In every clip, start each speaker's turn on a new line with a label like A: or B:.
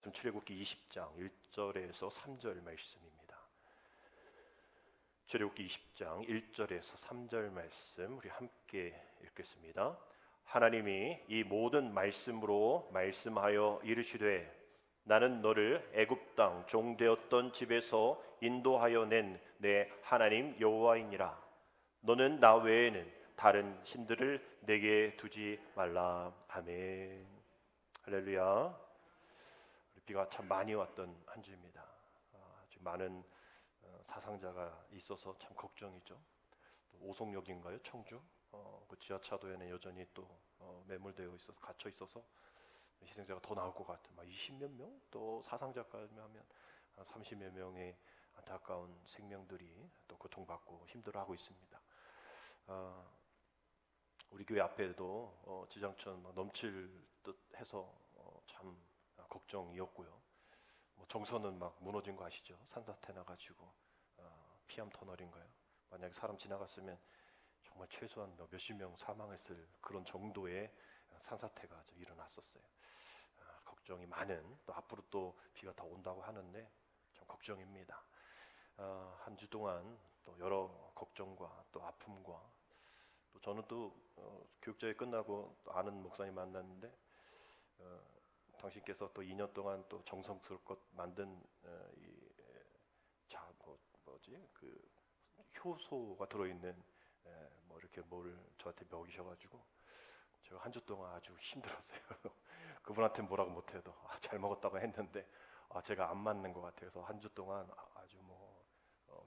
A: 출애굽기 20장 1절에서 3절 말씀입니다. 출애굽기 20장 1절에서 3절 말씀 우리 함께 읽겠습니다. 하나님이 이 모든 말씀으로 말씀하여 이르시되 나는 너를 애굽 땅 종되었던 집에서 인도하여 낸 내 하나님 여호와이니라. 너는 나 외에는 다른 신들을 내게 두지 말라. 아멘. 할렐루야. 비가 참 많이 왔던 한 주입니다. 아주 많은 사상자가 있어서 참 걱정이죠. 또 오송역인가요? 청주? 그 지하차도에는 여전히 또 매몰되어 있어서 갇혀 있어서 희생자가 더 나올 것 같은 20몇 명? 또 사상자까지 하면 30여 명의 안타까운 생명들이 또 고통받고 힘들어하고 있습니다. 우리 교회 앞에도 지장천 넘칠 듯 해서 참 걱정이었고요. 정선은 막 무너진 거 아시죠? 산사태 나가지고 피암 터널인가요? 만약에 사람 지나갔으면 정말 최소한 몇십 명 사망했을 그런 정도의 산사태가 일어났었어요. 걱정이 많은, 또 앞으로 또 비가 더 온다고 하는데 참 걱정입니다. 한 주 동안 또 여러 걱정과 또 아픔과 또 저는 또 교육자회 끝나고 또 아는 목사님 만났는데 당신께서 또 2년 동안 또 정성스럽게 만든 그 효소가 들어있는 이렇게 뭐를 저한테 먹이셔가지고 제가 한 주 동안 아주 힘들었어요. 그분한테 뭐라고 못해도 잘 먹었다고 했는데 제가 안 맞는 것 같아서 한 주 동안 아주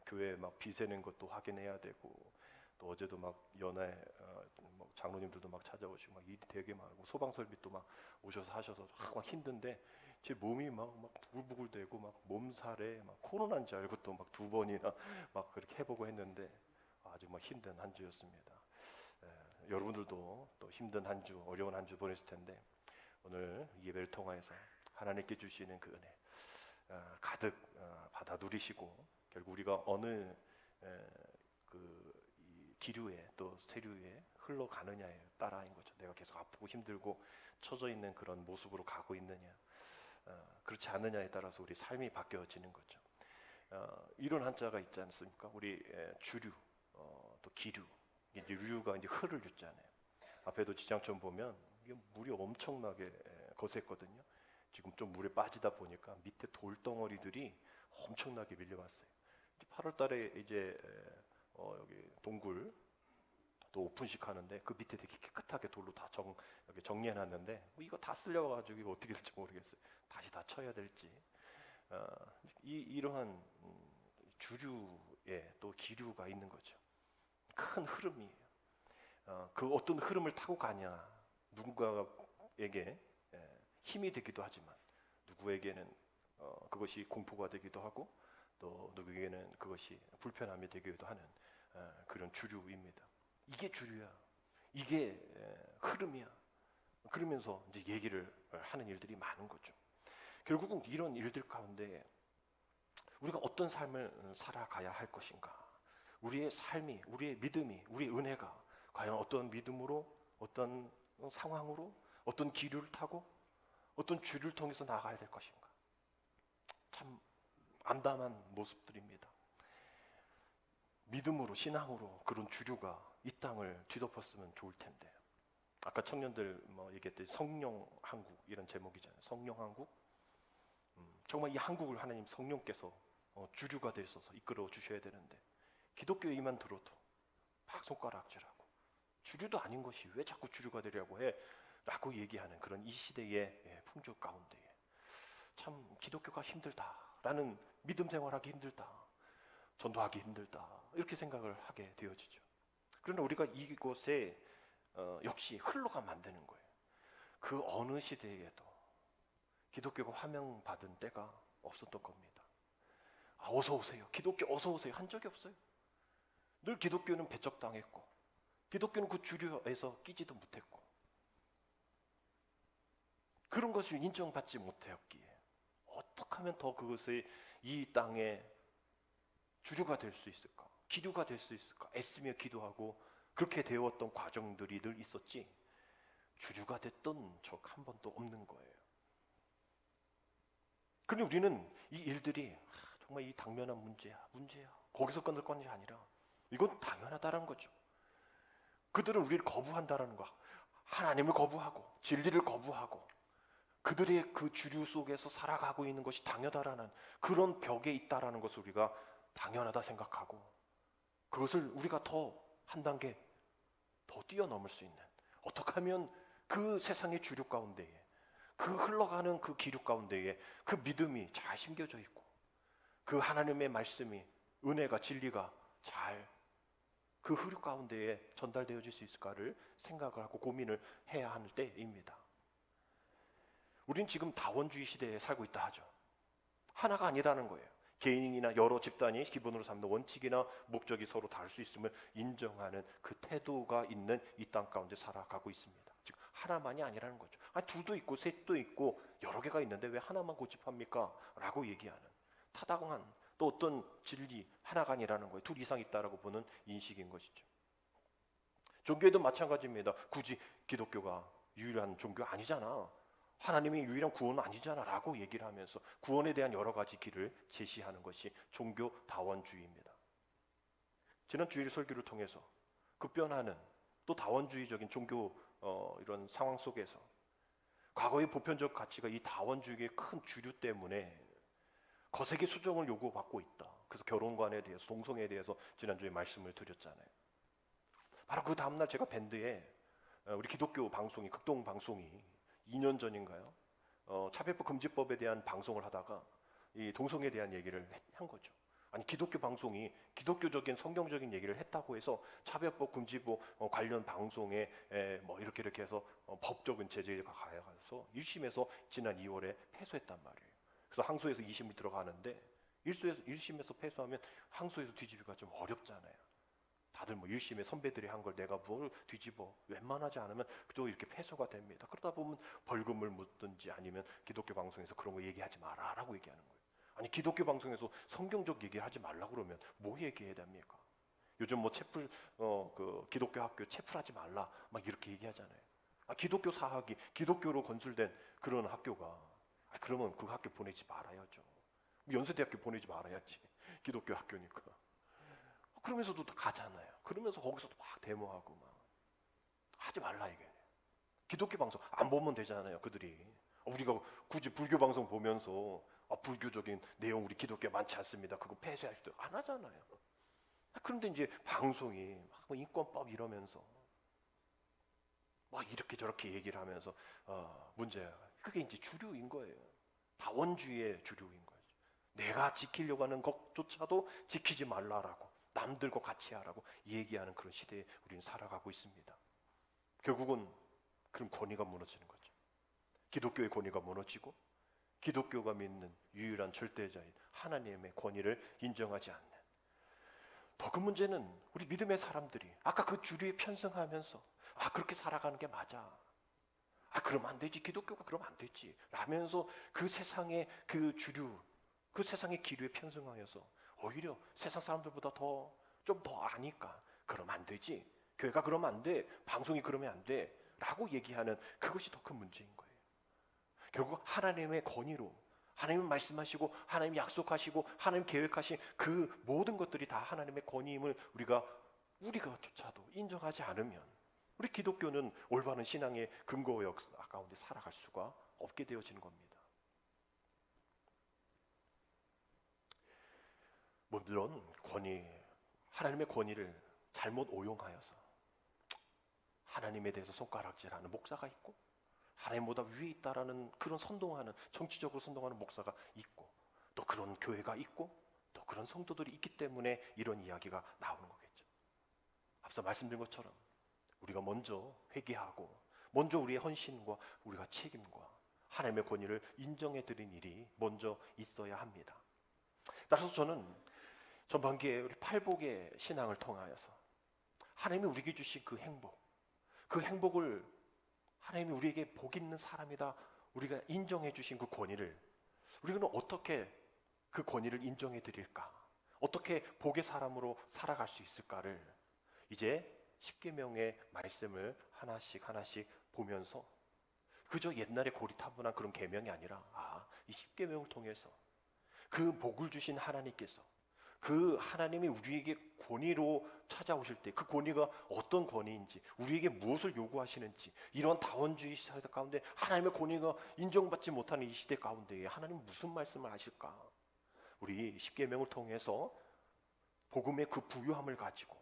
A: 교회 막 비세는 것도 확인해야 되고 또 어제도 막 연애 장로님들도 막 찾아오시고 막 일이 되게 많고 소방설비도 막 오셔서 하셔서 막 힘든데 제 몸이 막 부글부글대고 막 몸살에 막 코로나인 줄 알고 또 막 2번이나 막 그렇게 해보고 했는데 아주 막 힘든 한 주였습니다. 여러분들도 또 힘든 한 주, 어려운 한 주 보냈을 텐데 오늘 예배를 통해서 하나님께 주시는 그 은혜 가득 받아 누리시고 결국 우리가 어느 이 기류에 또 세류에 흘러가느냐에 따라인 거죠. 내가 계속 아프고 힘들고 처져 있는 그런 모습으로 가고 있느냐, 그렇지 않느냐에 따라서 우리 삶이 바뀌어지는 거죠. 이런 한자가 있지 않습니까? 우리 주류, 또 기류, 이제 유류가 이제 흐를 유자네요. 앞에도 지장천 보면 이게 물이 엄청나게 거셌거든요. 지금 좀 물에 빠지다 보니까 밑에 돌덩어리들이 엄청나게 밀려왔어요. 8월달에 이제 여기 동굴 또 오픈식 하는데 그 밑에 되게 깨끗하게 돌로 다 여기 정리해놨는데 이거 다 쓸려가지고 이거 어떻게 될지 모르겠어요. 다시 다 쳐야 될지. 이러한 주류에 또 기류가 있는 거죠. 큰 흐름이에요. 그 어떤 흐름을 타고 가냐, 누군가에게 힘이 되기도 하지만 누구에게는 그것이 공포가 되기도 하고 또 누구에게는 그것이 불편함이 되기도 하는 그런 주류입니다. 이게 주류야. 이게 흐름이야. 그러면서 이제 얘기를 하는 일들이 많은 거죠. 결국은 이런 일들 가운데 우리가 어떤 삶을 살아가야 할 것인가? 우리의 삶이, 우리의 믿음이, 우리의 은혜가 과연 어떤 믿음으로, 어떤 상황으로, 어떤 기류를 타고, 어떤 주류를 통해서 나아가야 될 것인가? 참 암담한 모습들입니다. 믿음으로, 신앙으로 그런 주류가 이 땅을 뒤덮었으면 좋을 텐데. 아까 청년들 얘기했듯이 성령 한국 이런 제목이잖아요. 성령 한국. 정말 이 한국을 하나님 성령께서 주류가 되셔서 이끌어 주셔야 되는데 기독교에 이만 들어도 막 손가락질하고 주류도 아닌 것이 왜 자꾸 주류가 되려고 해? 라고 얘기하는 그런 이 시대의 풍조 가운데에 참 기독교가 힘들다라는 믿음 생활하기 힘들다, 전도하기 힘들다 이렇게 생각을 하게 되어지죠. 그러나 우리가 이곳에 역시 흘러가면 안 되는 거예요. 그 어느 시대에도 기독교가 환영받은 때가 없었던 겁니다. 어서 오세요, 기독교 어서 오세요 한 적이 없어요. 늘 기독교는 배척당했고 기독교는 그 주류에서 끼지도 못했고 그런 것을 인정받지 못했기에 어떻게 하면 더 그것이 이 땅에 주류가 될 수 있을까? 기류가 될 수 있을까? 애쓰며 기도하고 그렇게 되었던 과정들이 늘 있었지 주류가 됐던 적 한 번도 없는 거예요. 그런데 우리는 이 일들이 정말 이 당면한 문제야. 거기서 끝날 건이 아니라 이건 당연하다는 거죠. 그들은 우리를 거부한다라는 거, 하나님을 거부하고 진리를 거부하고 그들의 그 주류 속에서 살아가고 있는 것이 당연하다라는 그런 벽에 있다라는 것을 우리가 당연하다 생각하고 그것을 우리가 더 한 단계 더 뛰어넘을 수 있는, 어떻게 하면 그 세상의 주류 가운데에 그 흘러가는 그 기류 가운데에 그 믿음이 잘 심겨져 있고 그 하나님의 말씀이, 은혜가, 진리가 잘 그 흐류 가운데에 전달되어질 수 있을까를 생각을 하고 고민을 해야 하는 때입니다. 우린 지금 다원주의 시대에 살고 있다 하죠. 하나가 아니라는 거예요. 개인이나 여러 집단이 기본으로 삼는 원칙이나 목적이 서로 다를 수 있음을 인정하는 그 태도가 있는 이 땅 가운데 살아가고 있습니다. 즉 하나만이 아니라는 거죠. 아니, 둘도 있고 셋도 있고 여러 개가 있는데 왜 하나만 고집합니까? 라고 얘기하는 타당한 또 어떤 진리, 하나가 아니라는 거예요. 둘 이상 있다라고 보는 인식인 것이죠. 종교에도 마찬가지입니다. 굳이 기독교가 유일한 종교 아니잖아, 하나님이 유일한 구원은 아니잖아 라고 얘기를 하면서 구원에 대한 여러 가지 길을 제시하는 것이 종교 다원주의입니다. 지난 주일 설교를 통해서 급변하는 또 다원주의적인 종교 이런 상황 속에서 과거의 보편적 가치가 이 다원주의의 큰 주류 때문에 거세게 수정을 요구받고 있다. 그래서 결혼관에 대해서, 동성애에 대해서 지난주에 말씀을 드렸잖아요. 바로 그 다음날 제가 밴드에 우리 기독교 방송이, 극동 방송이 2년 전인가요? 차별법 금지법에 대한 방송을 하다가 이 동성애에 대한 얘기를 한 거죠. 아니, 기독교 방송이 기독교적인 성경적인 얘기를 했다고 해서 차별법 금지법 관련 방송에 뭐 이렇게 해서 법적인 제재가 가해가서 1심에서 지난 2월에 패소했단 말이에요. 그래서 항소에서 2심이 들어가는데 1심에서 패소하면 항소에서 뒤집기가 좀 어렵잖아요. 다들 뭐 1심에 선배들이 한 걸 내가 뭘 뒤집어, 웬만하지 않으면 또 이렇게 패소가 됩니다. 그러다 보면 벌금을 묻든지 아니면 기독교 방송에서 그런 거 얘기하지 마라 라고 얘기하는 거예요. 아니, 기독교 방송에서 성경적 얘기를 하지 말라 그러면 뭐 얘기해야 됩니까? 요즘 뭐 채플 그 기독교 학교 채플하지 말라 막 이렇게 얘기하잖아요. 기독교 사학이 기독교로 건설된 그런 학교가 그러면 그 학교 보내지 말아야죠. 연세대학교 보내지 말아야지. 기독교 학교니까. 그러면서도 가잖아요. 그러면서 거기서도 막 데모하고 막 하지 말라 이게. 기독교 방송 안 보면 되잖아요, 그들이. 우리가 굳이 불교 방송 보면서 불교적인 내용 우리 기독교에 많지 않습니다, 그거 폐쇄할 수도 안 하잖아요. 그런데 이제 방송이 막 인권법 이러면서 막 이렇게 저렇게 얘기를 하면서 문제야. 그게 이제 주류인 거예요. 다원주의의 주류인 거죠. 내가 지키려고 하는 것조차도 지키지 말라라고, 남들과 같이 하라고 얘기하는 그런 시대에 우리는 살아가고 있습니다. 결국은 그런 권위가 무너지는 거죠. 기독교의 권위가 무너지고 기독교가 믿는 유일한 절대자인 하나님의 권위를 인정하지 않는, 더 큰 문제는 우리 믿음의 사람들이 아까 그 주류에 편승하면서 그렇게 살아가는 게 맞아, 그러면 안 되지, 기독교가 그러면 안 되지 라면서 그 세상의 그 주류, 그 세상의 기류에 편승하여서 오히려 세상 사람들보다 좀 더 아니까 그러면 안 되지, 교회가 그러면 안 돼, 방송이 그러면 안 돼 라고 얘기하는 그것이 더 큰 문제인 거예요. 결국 하나님의 권위로, 하나님은 말씀하시고 하나님 약속하시고 하나님 계획하신 그 모든 것들이 다 하나님의 권위임을 우리가조차도 인정하지 않으면 우리 기독교는 올바른 신앙의 근거 역사 가운데 살아갈 수가 없게 되어지는 겁니다. 물론 하나님의 권위를 잘못 오용하여서 하나님에 대해서 손가락질하는 목사가 있고 하나님보다 위에 있다라는 그런 정치적으로 선동하는 목사가 있고 또 그런 교회가 있고 또 그런 성도들이 있기 때문에 이런 이야기가 나오는 거겠죠. 앞서 말씀드린 것처럼 우리가 먼저 회개하고 먼저 우리의 헌신과 우리가 책임과 하나님의 권위를 인정해 드린 일이 먼저 있어야 합니다. 따라서 저는 전반기에 우리 팔복의 신앙을 통하여서 하나님이 우리에게 주신 그 행복을 하나님이 우리에게 복 있는 사람이다 우리가 인정해 주신 그 권위를 우리는 어떻게 그 권위를 인정해 드릴까, 어떻게 복의 사람으로 살아갈 수 있을까를 이제 십계명의 말씀을 하나씩 보면서 그저 옛날에 고리타분한 그런 계명이 아니라 이 십계명을 통해서 그 복을 주신 하나님께서 그 하나님이 우리에게 권위로 찾아오실 때 그 권위가 어떤 권위인지, 우리에게 무엇을 요구하시는지, 이런 다원주의 시대 가운데 하나님의 권위가 인정받지 못하는 이 시대 가운데에 하나님 무슨 말씀을 하실까? 우리 십계명을 통해서 복음의 그 부유함을 가지고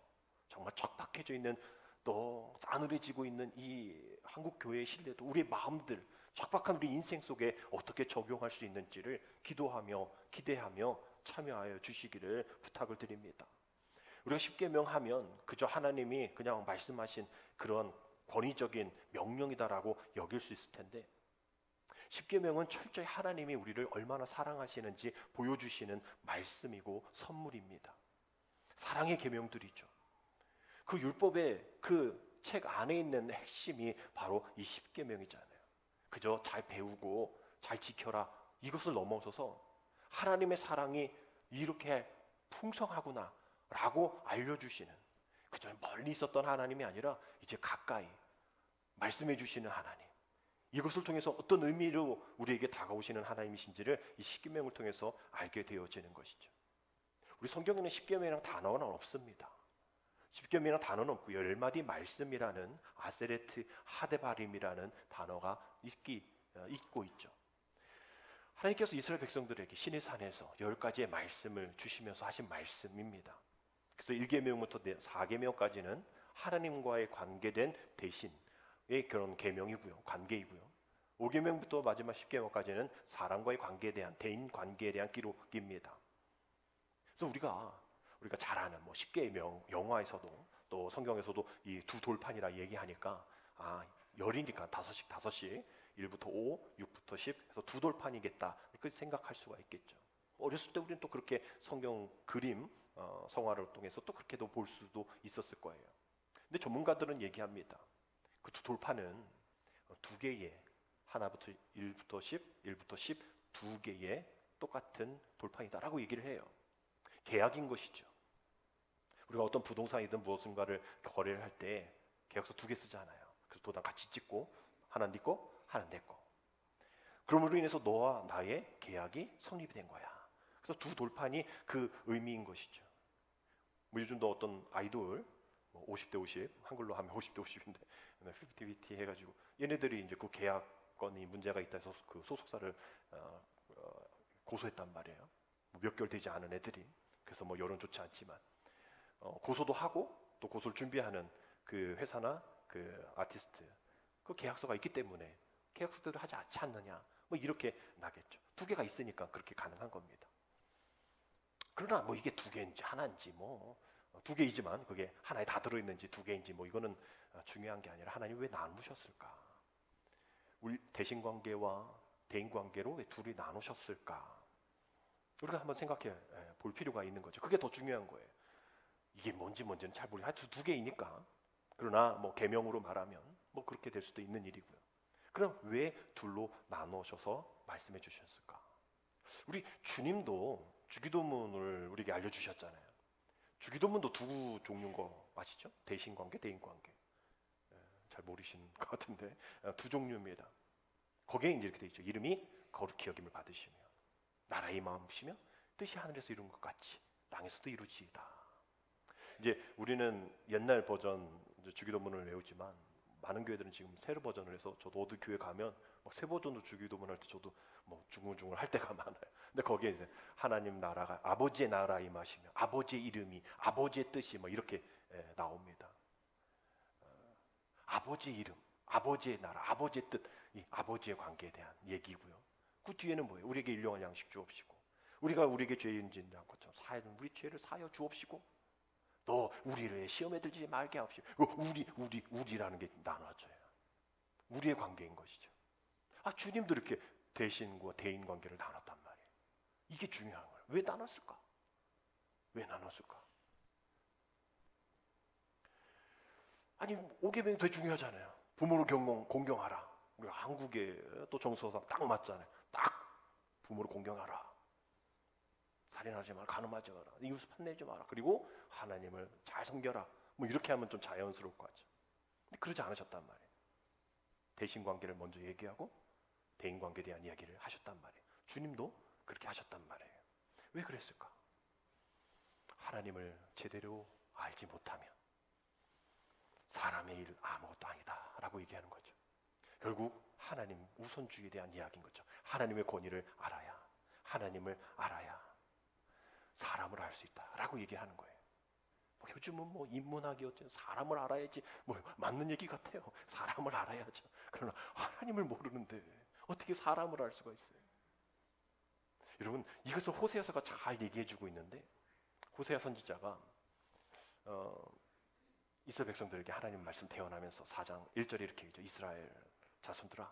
A: 정말 척박해져 있는, 또 싸늘해지고 있는 이 한국 교회의 신뢰도, 우리의 마음들, 척박한 우리 인생 속에 어떻게 적용할 수 있는지를 기도하며 기대하며 참여하여 주시기를 부탁을 드립니다. 우리가 십계명 하면 그저 하나님이 그냥 말씀하신 그런 권위적인 명령이다라고 여길 수 있을 텐데, 십계명은 철저히 하나님이 우리를 얼마나 사랑하시는지 보여주시는 말씀이고 선물입니다. 사랑의 계명들이죠. 그 율법의 그 책 안에 있는 핵심이 바로 이 십계명이잖아요. 그저 잘 배우고 잘 지켜라, 이것을 넘어서서 하나님의 사랑이 이렇게 풍성하구나 라고 알려주시는, 그저 멀리 있었던 하나님이 아니라 이제 가까이 말씀해 주시는 하나님, 이것을 통해서 어떤 의미로 우리에게 다가오시는 하나님이신지를 이 십계명을 통해서 알게 되어지는 것이죠. 우리 성경에는 십계명이라는 단어는 없습니다. 십계명이라는 단어는 없고 10마디 말씀이라는 아세레트 하데바림이라는 단어가 있고 있죠. 하나님께서 이스라엘 백성들에게 시내 산에서 10가지의 말씀을 주시면서 하신 말씀입니다. 그래서 1계명부터 4계명까지는 하나님과의 관계된 대신의 그런 계명이고요, 관계이고요. 5계명부터 마지막 10계명까지는 사람과의 관계에 대한, 대인 관계에 대한 기록입니다. 그래서 우리가 잘 아는 10계명, 영화에서도 또 성경에서도 이 두 돌판이라 얘기하니까 열이니까 다섯씩 1부터 5, 6부터 10 해서 두 돌판이겠다 이렇게 생각할 수가 있겠죠. 어렸을 때 우리는 또 그렇게 성경 그림, 성화를 통해서 또 그렇게도 볼 수도 있었을 거예요. 근데 전문가들은 얘기합니다. 그 두 돌판은 두 개의, 하나부터 1부터 10, 1부터 10 두 개의 똑같은 돌판이다라고 얘기를 해요. 계약인 것이죠. 우리가 어떤 부동산이든 무엇인가를 거래를 할 때 계약서 2개 쓰잖아요. 그래서 도장 같이 찍고 하나 네 거, 하나 내 거. 그럼으로 인해서 너와 나의 계약이 성립이 된 거야. 그래서 두 돌판이 그 의미인 것이죠. 요즘도 어떤 아이돌 50대 50, 한글로 하면 50대 50인데 50-50 해가지고 얘네들이 이제 그 계약건이 문제가 있다 해서 그 소속사를 고소했단 말이에요. 몇 개월 되지 않은 애들이. 그래서 여론 좋지 않지만 고소도 하고 또 고소를 준비하는 그 회사나 그 아티스트 그 계약서가 있기 때문에 계약서대로 하지 않느냐 이렇게 나겠죠. 2개가 있으니까 그렇게 가능한 겁니다. 그러나 이게 2개인지 하나인지 2개이지만 그게 하나에 다 들어있는지 2개인지 이거는 중요한 게 아니라 하나님 왜 나누셨을까? 우리 대신관계와 대인관계로 왜 둘이 나누셨을까? 우리가 한번 생각해 볼 필요가 있는 거죠. 그게 더 중요한 거예요. 이게 뭔지는 잘 모르겠어요. 하여튼 2개이니까. 그러나 계명으로 말하면 그렇게 될 수도 있는 일이고요. 그럼 왜 둘로 나누셔서 말씀해 주셨을까? 우리 주님도 주기도문을 우리에게 알려주셨잖아요. 주기도문도 두 종류인 거 아시죠? 대신관계, 대인관계. 잘 모르시는 것 같은데 두 종류입니다. 거기에 이제 이렇게 돼 있죠. 이름이 거룩히 여김을 받으시며 나라의 마음이시며 뜻이 하늘에서 이룬 것 같이 땅에서도 이루지이다. 이제 우리는 옛날 버전 주기도문을 외우지만 많은 교회들은 지금 새로 버전을 해서 저도 어디 교회 가면 새 버전으로 주기도문 할 때 저도 중얼중얼 할 때가 많아요. 근데 거기에 이제 하나님 나라가 아버지의 나라 임하시며 아버지의 이름이 아버지의 뜻이 이렇게 나옵니다. 아버지의 이름, 아버지의 나라, 아버지의 뜻, 이 아버지의 관계에 대한 얘기고요. 그 뒤에는 뭐예요? 우리에게 일용할 양식 주옵시고 우리가 우리에게 죄인 짓지 않고처럼 사하는 우리 죄를 사하여 주옵시고 너 우리를 시험에 들지 말게 하옵시고 우리라는 게 나눠져요. 우리의 관계인 것이죠. 주님도 이렇게 대신과 대인 관계를 나눴단 말이에요. 이게 중요한 거예요. 왜 나눴을까? 왜 나눴을까? 아니 5계명이 되게 중요하잖아요. 부모를 공경하라. 우리 한국의 또 정서상 딱 맞잖아요. 딱 부모를 공경하라. 살인하지 마라, 간음하지 마라, 이웃을 판내지 마라. 그리고 하나님을 잘 섬겨라. 이렇게 하면 좀 자연스러울 것 같죠. 근데 그러지 않으셨단 말이에요. 대신 관계를 먼저 얘기하고 대인 관계에 대한 이야기를 하셨단 말이에요. 주님도 그렇게 하셨단 말이에요. 왜 그랬을까? 하나님을 제대로 알지 못하면 사람의 일 아무것도 아니다 라고 얘기하는 거죠. 결국 하나님 우선주의에 대한 이야기인 거죠. 하나님의 권위를 알아야, 하나님을 알아야 사람을 알 수 있다 라고 얘기하는 거예요. 요즘은 뭐 인문학이 어쩌고 사람을 알아야지, 뭐 맞는 얘기 같아요. 사람을 알아야죠. 그러나 하나님을 모르는데 어떻게 사람을 알 수가 있어요? 여러분, 이것을 호세아서가 잘 얘기해주고 있는데, 호세아 선지자가 이스라엘 백성들에게 하나님 말씀 대언하면서 4장 1절에 이렇게 얘기죠. 이스라엘 자손들아,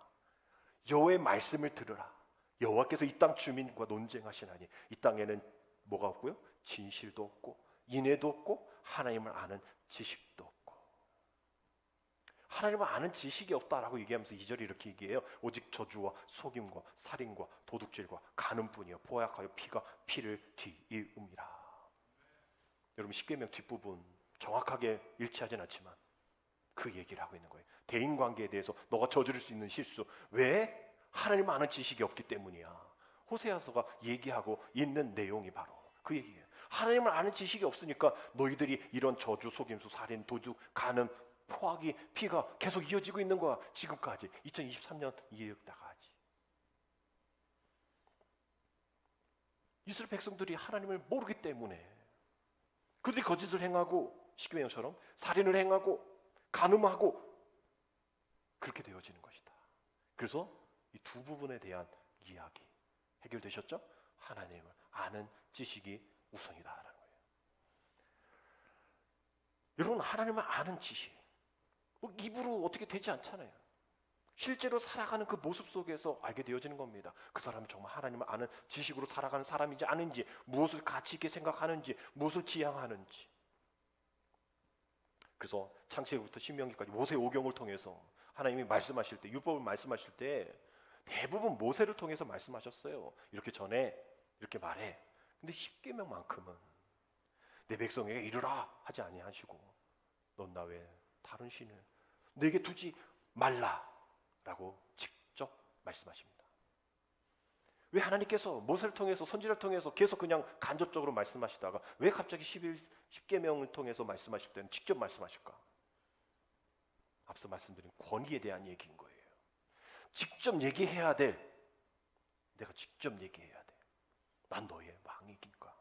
A: 여호와의 말씀을 들으라. 여호와께서 이 땅 주민과 논쟁하시나니 이 땅에는 뭐가 없고요? 진실도 없고 인애도 없고 하나님을 아는 지식도 없고. 하나님을 아는 지식이 없다라고 얘기하면서 2절에 이렇게 얘기해요. 오직 저주와 속임과 살인과 도둑질과 간음뿐이요 포악하여 피를 뒤이음이라. 여러분, 십계명 뒷부분 정확하게 일치하진 않지만 그 얘기를 하고 있는 거예요. 대인관계에 대해서 너가 저지를 수 있는 실수, 왜? 하나님 아는 지식이 없기 때문이야. 호세아서가 얘기하고 있는 내용이 바로 그 얘기예요. 하나님을 아는 지식이 없으니까 너희들이 이런 저주, 속임수, 살인, 도둑, 간음, 포악이, 피가 계속 이어지고 있는 거야. 지금까지 2023년 이어다가지. 이스라엘 백성들이 하나님을 모르기 때문에 그들이 거짓을 행하고 십계명처럼 살인을 행하고 간음하고 그렇게 되어지는 것이다. 그래서 이 두 부분에 대한 이야기 해결되셨죠? 하나님을 아는 지식이 우선이다라는 거예요. 여러분, 하나님을 아는 지식, 뭐 입으로 어떻게 되지 않잖아요. 실제로 살아가는 그 모습 속에서 알게 되어지는 겁니다. 그 사람은 정말 하나님을 아는 지식으로 살아가는 사람인지 아닌지, 무엇을 가치 있게 생각하는지, 무엇을 지향하는지. 그래서 창세기부터 신명기까지 모세오경을 통해서 하나님이 말씀하실 때, 율법을 말씀하실 때 대부분 모세를 통해서 말씀하셨어요. 이렇게 전해, 이렇게 말해. 근데 십계명만큼은 내 백성에게 이르라 하지 아니하시고 넌 나 외에 다른 신을 내게 두지 말라라고 직접 말씀하십니다. 왜 하나님께서 모세를 통해서, 선지자를 통해서 계속 그냥 간접적으로 말씀하시다가 왜 갑자기 10계명을 통해서 말씀하실 때는 직접 말씀하실까? 앞서 말씀드린 권위에 대한 얘기인 거예요. 직접 얘기해야 돼. 내가 직접 얘기해야 돼. 난 너의 왕이니까.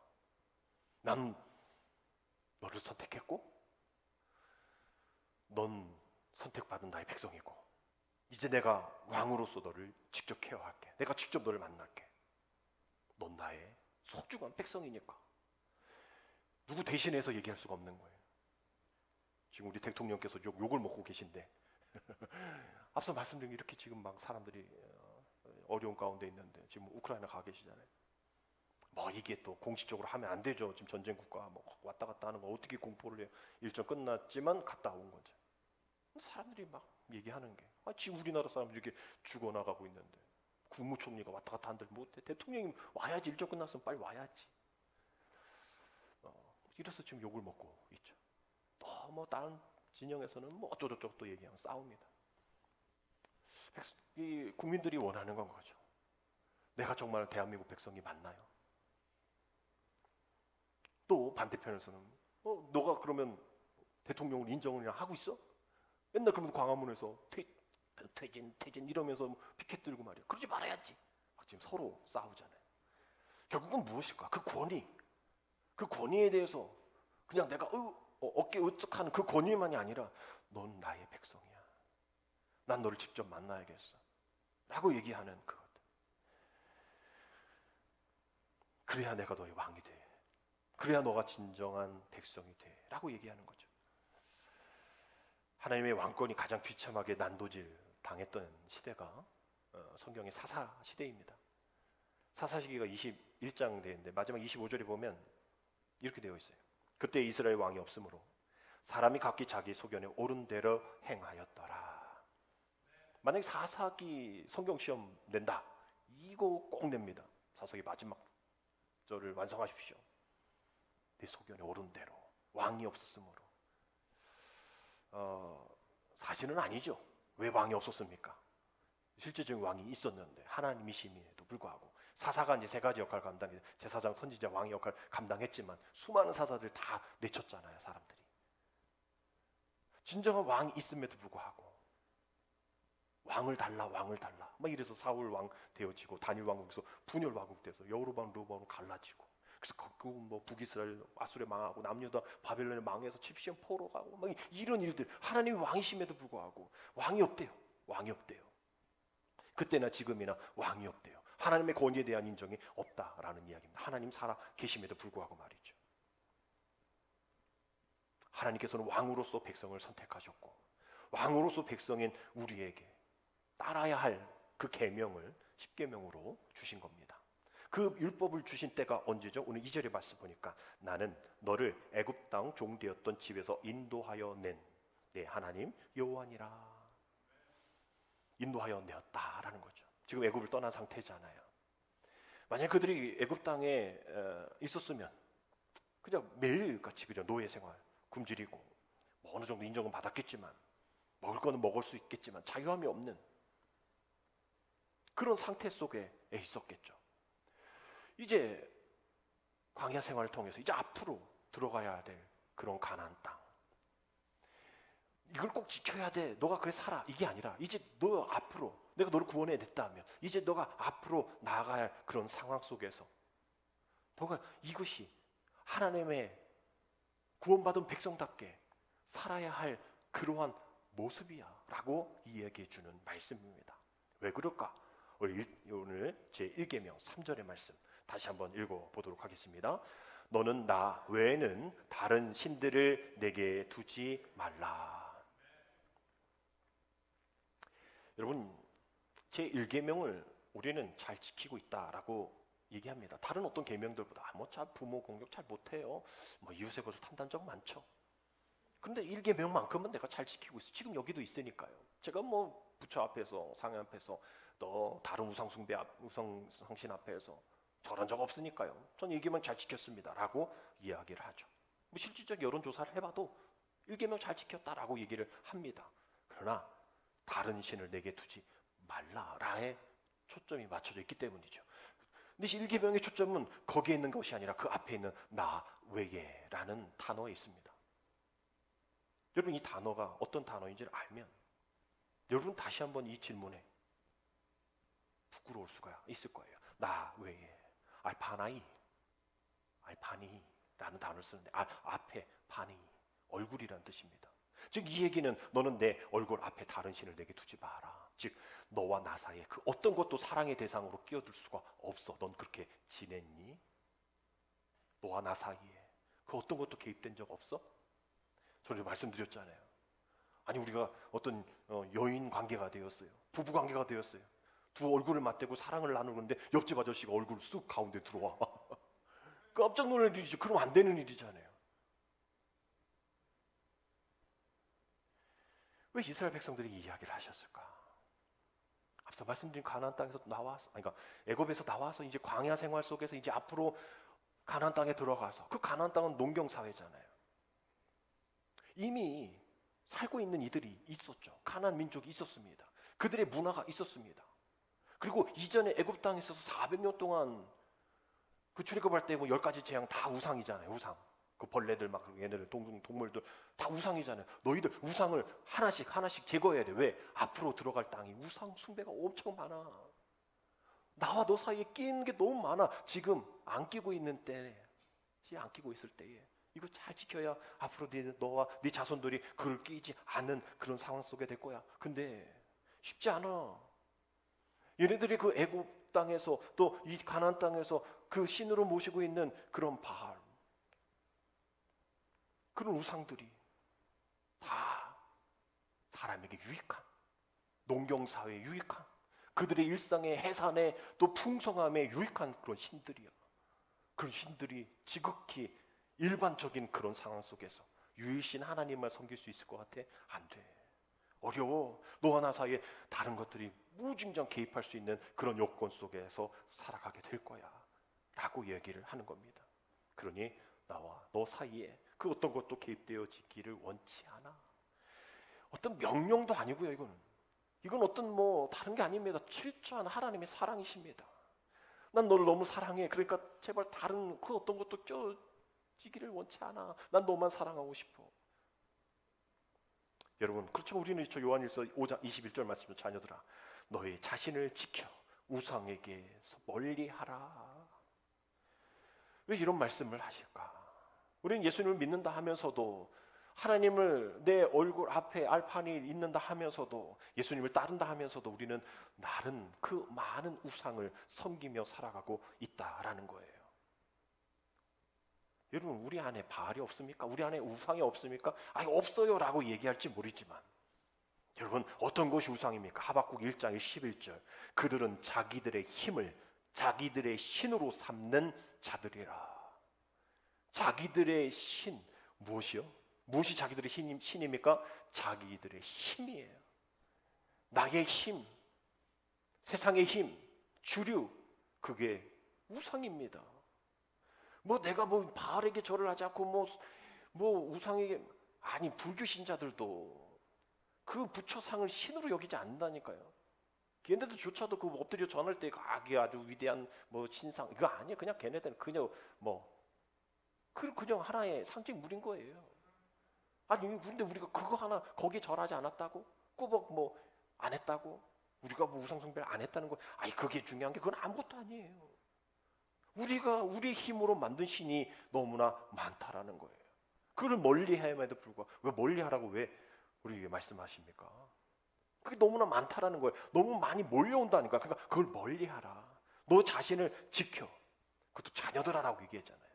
A: 난 너를 선택했고 넌 선택받은 나의 백성이고 이제 내가 왕으로서 너를 직접 케어할게. 내가 직접 너를 만날게. 넌 나의 소중한 백성이니까. 누구 대신해서 얘기할 수가 없는 거예요. 지금 우리 대통령께서 욕을 먹고 계신데 앞서 말씀드린 이렇게 지금 막 사람들이 어려운 가운데 있는데 지금 우크라이나 가 계시잖아요. 뭐 이게 또 공식적으로 하면 안 되죠. 지금 전쟁 국가 뭐 왔다 갔다 하는 거 어떻게 공포를 해요? 일정 끝났지만 갔다 온 거죠. 사람들이 막 얘기하는 게 지금 우리나라 사람들이 이렇게 죽어나가고 있는데 국무총리가 왔다 갔다 한들 뭐 대통령이 와야지. 일정 끝났으면 빨리 와야지. 이래서 지금 욕을 먹고 있죠. 또 뭐 다른 진영에서는 뭐 어쩌고저쩌고 또 얘기하면 싸웁니다. 이 국민들이 원하는 건 거죠. 내가 정말 대한민국 백성이 맞나요? 또 반대편에서는 너가 그러면 대통령을 인정을 하고 있어? 맨날 그러면서 광화문에서 퇴진 이러면서 피켓 들고 말이야. 그러지 말아야지. 막 지금 서로 싸우잖아요. 결국은 무엇일까? 그 권위에 대해서 그냥 내가 어깨 으쓱하는 그 권위만이 아니라 넌 나의 백성이야. 난 너를 직접 만나야겠어. 라고 얘기하는 그것. 그래야 내가 너의 왕이 돼. 그래야 너가 진정한 백성이 돼. 라고 얘기하는 거죠. 하나님의 왕권이 가장 비참하게 난도질 당했던 시대가 성경의 사사 시대입니다. 사사 시기가 21장 되는데 마지막 25절에 보면 이렇게 되어 있어요. 그때 이스라엘 왕이 없으므로 사람이 각기 자기 소견에 옳은 대로 행하였더라. 만약에 사사기 성경 시험 낸다, 이거 꼭 냅니다. 사사기 마지막 절을 완성하십시오. 내 소견에 옳은 대로, 왕이 없었으므로. 사실은 아니죠. 왜 왕이 없었습니까? 실제적인 왕이 있었는데 하나님이심에도 불구하고 사사가 이제 세 가지 역할을 감당해 제사장, 선지자, 왕의 역할을 감당했지만 수많은 사사들 다 내쳤잖아요, 사람들이. 진정한 왕이 있음에도 불구하고 왕을 달라 막 이래서 사울 왕 되어지고 다닐 왕국에서 분열 왕국 돼서 여로보암 르호보암으로 갈라지고 그래서 뭐 북이스라엘 아수르에 망하고 남유다 바벨론에 망해서 70년 포로 가고 막 이런 일들 하나님이 왕이심에도 불구하고 왕이 없대요. 그때나 지금이나 왕이 없대요. 하나님의 권위에 대한 인정이 없다라는 이야기입니다. 하나님 살아 계심에도 불구하고 말이죠. 하나님께서는 왕으로서 백성을 선택하셨고 왕으로서 백성인 우리에게 따라야 할 그 계명을 십계명으로 주신 겁니다. 그 율법을 주신 때가 언제죠? 오늘 2절에 말씀 보니까 나는 너를 애굽 땅 종되었던 집에서 인도하여 낸 내 하나님 여호와니라. 인도하여 내었다라는 거죠. 지금 애굽을 떠난 상태잖아요. 만약 그들이 애굽 땅에 있었으면 그냥 매일같이 그냥 노예 생활 굶주리고 뭐 어느 정도 인정은 받았겠지만 먹을 거는 먹을 수 있겠지만 자유함이 없는 그런 상태 속에 있었겠죠. 이제 광야 생활을 통해서 이제 앞으로 들어가야 될 그런 가나안 땅. 이걸 꼭 지켜야 돼. 너가 그래 살아. 이게 아니라 이제 너 앞으로 내가 너를 구원해 냈다면 이제 너가 앞으로 나아가야 할 그런 상황 속에서 너가 이것이 하나님의 구원받은 백성답게 살아야 할 그러한 모습이야 라고 이야기해 주는 말씀입니다. 왜 그럴까? 오늘 제1계명 3절의 말씀 다시 한번 읽어보도록 하겠습니다. 너는 나 외에는 다른 신들을 내게 두지 말라. 여러분 제1계명을 우리는 잘 지키고 있다라고 얘기합니다. 다른 어떤 계명들보다 잘 부모 공격 잘 못해요. 뭐 이웃에 관해서 탐난 적 많죠. 근데 1계명만큼은 내가 잘 지키고 있어. 지금 여기도 있으니까요. 제가 뭐 부처 앞에서 상해 앞에서 또 다른 우상 상신 앞에서 저런 적 없으니까요. 전 1계명 잘 지켰습니다라고 이야기를 하죠. 뭐 실질적 여론조사를 해봐도 1계명 잘 지켰다라고 얘기를 합니다. 그러나 다른 신을 내게 두지 말라라에 초점이 맞춰져 있기 때문이죠. 근데 1계명의 초점은 거기에 있는 것이 아니라 그 앞에 있는 나 외에라는 단어에 있습니다. 여러분 이 단어가 어떤 단어인지를 알면 여러분 다시 한번 이 질문에 부끄러울 수가 있을 거예요. 나 외에 알파니라는 단어를 쓰는데 앞에 파니 얼굴이라는 뜻입니다. 즉 이 얘기는 너는 내 얼굴 앞에 다른 신을 내게 두지 마라. 즉 너와 나 사이에 그 어떤 것도 사랑의 대상으로 끼어들 수가 없어. 넌 그렇게 지냈니? 너와 나 사이에 그 어떤 것도 개입된 적 없어? 저는 말씀드렸잖아요. 아니 우리가 어떤 여인 관계가 되었어요. 부부 관계가 되었어요. 두 얼굴을 맞대고 사랑을 나누는데 옆집 아저씨가 얼굴 쑥 가운데 들어와. 깜짝 놀랄 일이죠. 그럼 안 되는 일이잖아요. 왜 이스라엘 백성들이 이 이야기를 하셨을까? 앞서 말씀드린 가나안 땅에서 나와서, 그러니까 애굽에서 나와서 이제 광야 생활 속에서 이제 앞으로 가나안 땅에 들어가서 그 가나안 땅은 농경 사회잖아요. 이미 살고 있는 이들이 있었죠. 가나안 민족이 있었습니다. 그들의 문화가 있었습니다. 그리고 이전에 애굽 땅에 있어서 400년 동안 그 출애굽할 때 뭐 10가지 재앙 다 우상이잖아요. 우상. 그 벌레들 막 얘네들 동물들 다 우상이잖아요. 너희들 우상을 하나씩 제거해야 돼. 왜? 앞으로 들어갈 땅이 우상 숭배가 엄청 많아. 나와 너 사이에 끼는 게 너무 많아. 지금 안 끼고 있는 때에 안 끼고 있을 때에 이거 잘 지켜야 앞으로 너와 네 자손들이 그걸 끼지 않는 그런 상황 속에 될 거야. 근데 쉽지 않아. 얘네들이 그 애굽 땅에서 또 이 가나안 땅에서 그 신으로 모시고 있는 그런 바알, 그런 우상들이 다 사람에게 유익한, 농경사회에 유익한, 그들의 일상의 해산에 또 풍성함에 유익한 그런 신들이야. 그런 신들이 지극히 일반적인 그런 상황 속에서 유일신 하나님만 섬길 수 있을 것 같아? 안 돼. 어려워. 너와 나 사이에 다른 것들이 무진장 개입할 수 있는 그런 요건 속에서 살아가게 될 거야 라고 얘기를 하는 겁니다. 그러니 나와 너 사이에 그 어떤 것도 개입되어지기를 원치 않아. 어떤 명령도 아니고요. 이거는 이건 어떤 뭐 다른 게 아닙니다. 철저한 하나님의 사랑이십니다. 난 너를 너무 사랑해. 그러니까 제발 다른 그 어떤 것도 껴지기를 원치 않아. 난 너만 사랑하고 싶어. 여러분, 그렇지만 우리는 저 요한일서 5장 21절 말씀에 자녀들아, 너의 자신을 지켜 우상에게서 멀리하라. 왜 이런 말씀을 하실까? 우리는 예수님을 믿는다 하면서도, 하나님을 내 얼굴 앞에 알판이 있는다 하면서도, 예수님을 따른다 하면서도 우리는 다른 그 많은 우상을 섬기며 살아가고 있다라는 거예요. 여러분, 우리 안에 바알이 없습니까? 우리 안에 우상이 없습니까? 아니, 없어요 라고 얘기할지 모르지만, 여러분, 어떤 것이 우상입니까? 하박국 1장 11절, 그들은 자기들의 힘을 자기들의 신으로 삼는 자들이라. 자기들의 신, 무엇이요? 무엇이 자기들의 신입니까? 자기들의 힘이에요. 나의 힘, 세상의 힘, 주류, 그게 우상입니다. 뭐 내가 뭐 바알에게 절을 하지 않고 뭐 우상에게, 아니, 불교 신자들도 그 부처상을 신으로 여기지 않는다니까요. 걔네들조차도 그 엎드려 전할 때 그게 아주 위대한 뭐 신상, 이거 아니에요. 그냥 걔네들은 그냥 그냥 하나의 상징물인 거예요. 아니, 근데 우리가 그거 하나 거기에 절하지 않았다고? 꾸벅 뭐 안 했다고? 우리가 뭐 우상숭배를 안 했다는 거? 아니, 그게 중요한 게, 그건 아무것도 아니에요. 우리가 우리의 힘으로 만든 신이 너무나 많다라는 거예요. 그걸 멀리해야에도 불구하고, 왜 멀리하라고 왜 우리에게 말씀하십니까? 그게 너무나 많다라는 거예요. 너무 많이 몰려온다니까. 그러니까 그걸 멀리하라. 너 자신을 지켜. 그것도 자녀들하라고 얘기했잖아요.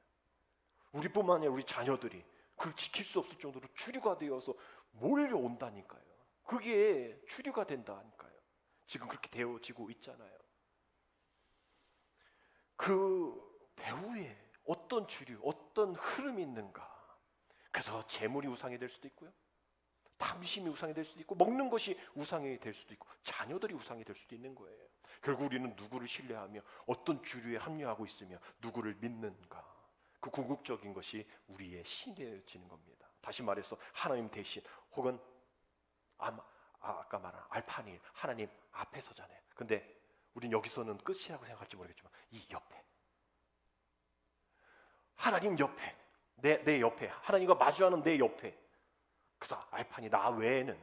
A: 우리뿐만 아니라 우리 자녀들이 그걸 지킬 수 없을 정도로 주류가 되어서 몰려온다니까요. 그게 주류가 된다니까요. 지금 그렇게 되어지고 있잖아요. 그 배후에 어떤 주류, 어떤 흐름이 있는가. 그래서 재물이 우상이 될 수도 있고요, 탐심이 우상이 될 수도 있고, 먹는 것이 우상이 될 수도 있고, 자녀들이 우상이 될 수도 있는 거예요. 결국 우리는 누구를 신뢰하며 어떤 주류에 합류하고 있으며 누구를 믿는가, 그 궁극적인 것이 우리의 신이 되어지는 겁니다. 다시 말해서 하나님 대신, 혹은 아까 말한 알파닐, 하나님 앞에 서잖아요. 근데 우린 여기서는 끝이라고 생각할지 모르겠지만, 이 옆에, 하나님 옆에, 내 옆에, 하나님과 마주하는 내 옆에, 그래서 알판이 나 외에는,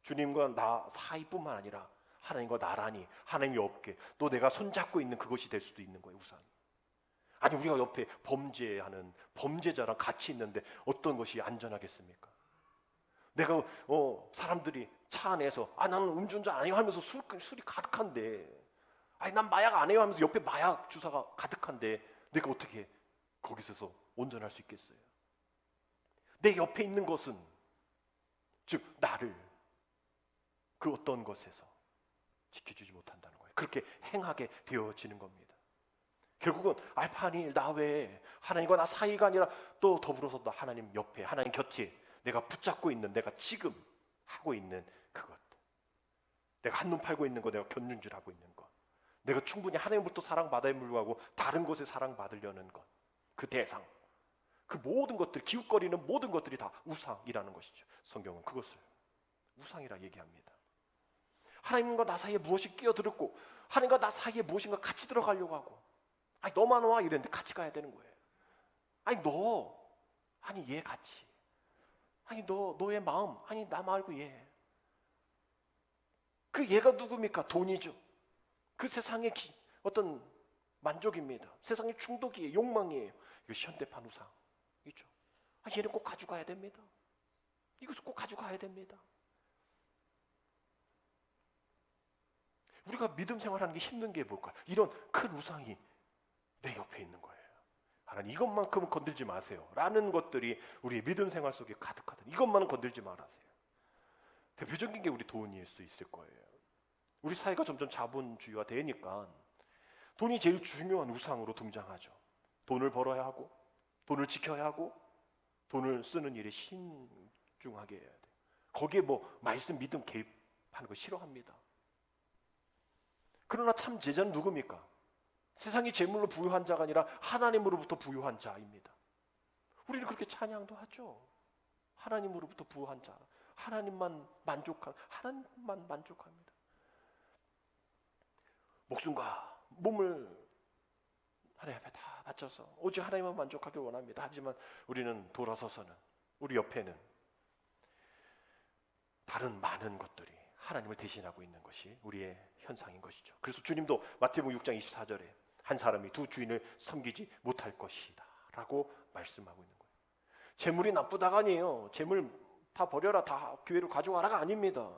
A: 주님과 나 사이뿐만 아니라 하나님과 나란히, 하나님이 없게 또 내가 손잡고 있는 그것이 될 수도 있는 거예요, 우상이. 아니, 우리가 옆에 범죄하는 범죄자랑 같이 있는데 어떤 것이 안전하겠습니까? 내가 사람들이 차 안에서 나는 음주운전 안 해요 하면서 술이 가득한데, 아니 난 마약 안 해요 하면서 옆에 마약 주사가 가득한데, 내가 어떻게 거기서 온전할 수 있겠어요? 내 옆에 있는 것은, 즉 나를 그 어떤 것에서 지켜주지 못한다는 거예요. 그렇게 행하게 되어지는 겁니다. 결국은 알파니, 나 외에 하나님과 나 사이가 아니라 또 더불어서 나 하나님 옆에, 하나님 곁에 내가 붙잡고 있는, 내가 지금 하고 있는 그것, 내가 한눈 팔고 있는 것, 내가 견눈질하고 있는 것, 내가 충분히 하나님부터 사랑받아야 불구하고 다른 곳에 사랑받으려는 것, 그 대상, 그 모든 것들, 기웃거리는 모든 것들이 다 우상이라는 것이죠. 성경은 그것을 우상이라 얘기합니다. 하나님과 나 사이에 무엇이 끼어들었고, 하나님과 나 사이에 무엇인가 같이 들어가려고 하고, 아니 너만 와 이랬는데 같이 가야 되는 거예요. 아니 얘 같이, 아니 너의 마음, 아니 나 말고 얘. 그 얘가 누굽니까? 돈이죠. 그 세상의 어떤 만족입니다. 세상의 중독이에요, 욕망이에요. 이거 현대판 우상이죠. 얘는 꼭 가져가야 됩니다. 이것을 꼭 가져가야 됩니다. 우리가 믿음 생활하는 게 힘든 게 뭘까요? 이런 큰 우상이 내 옆에 있는 거예요. 하나님, 이것만큼은 건들지 마세요 라는 것들이 우리의 믿음 생활 속에 가득하다. 이것만은 건들지 말아세요. 대표적인 게 우리 돈일 수 있을 거예요. 우리 사회가 점점 자본주의화 되니까 돈이 제일 중요한 우상으로 등장하죠. 돈을 벌어야 하고, 돈을 지켜야 하고, 돈을 쓰는 일에 신중하게 해야 돼요. 거기에 말씀, 믿음 개입하는 거 싫어합니다. 그러나 참 제자는 누굽니까? 세상이 재물로 부유한 자가 아니라 하나님으로부터 부유한 자입니다. 우리는 그렇게 찬양도 하죠. 하나님으로부터 부유한 자, 하나님만 만족합니다. 목숨과 몸을 하나님 앞에 다 바쳐서 오직 하나님만 만족하길 원합니다. 하지만 우리는 돌아서서는 우리 옆에는 다른 많은 것들이 하나님을 대신하고 있는 것이 우리의 현상인 것이죠. 그래서 주님도 마태복음 6장 24절에 한 사람이 두 주인을 섬기지 못할 것이다 라고 말씀하고 있는 거예요. 재물이 나쁘다가 아니에요. 재물 다 버려라, 다 교회로 가져와라가 아닙니다.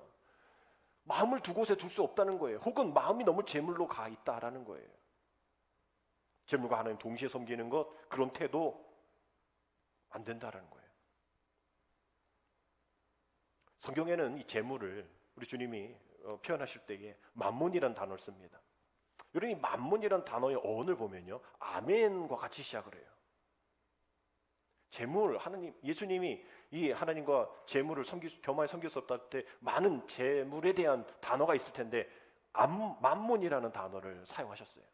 A: 마음을 두 곳에 둘 수 없다는 거예요. 혹은 마음이 너무 재물로 가 있다라는 거예요. 재물과 하나님 동시에 섬기는 것, 그런 태도 안 된다라는 거예요. 성경에는 이 재물을 우리 주님이 표현하실 때에 만몬이라는 단어를 씁니다. 여러분, 이 만몬이라는 단어의 어원을 보면요, 아멘과 같이 시작을 해요. 재물, 하나님, 예수님이 이 하나님과 재물을 겸하여 섬길 수 없다 할 때 많은 재물에 대한 단어가 있을 텐데 만몬이라는 단어를 사용하셨어요.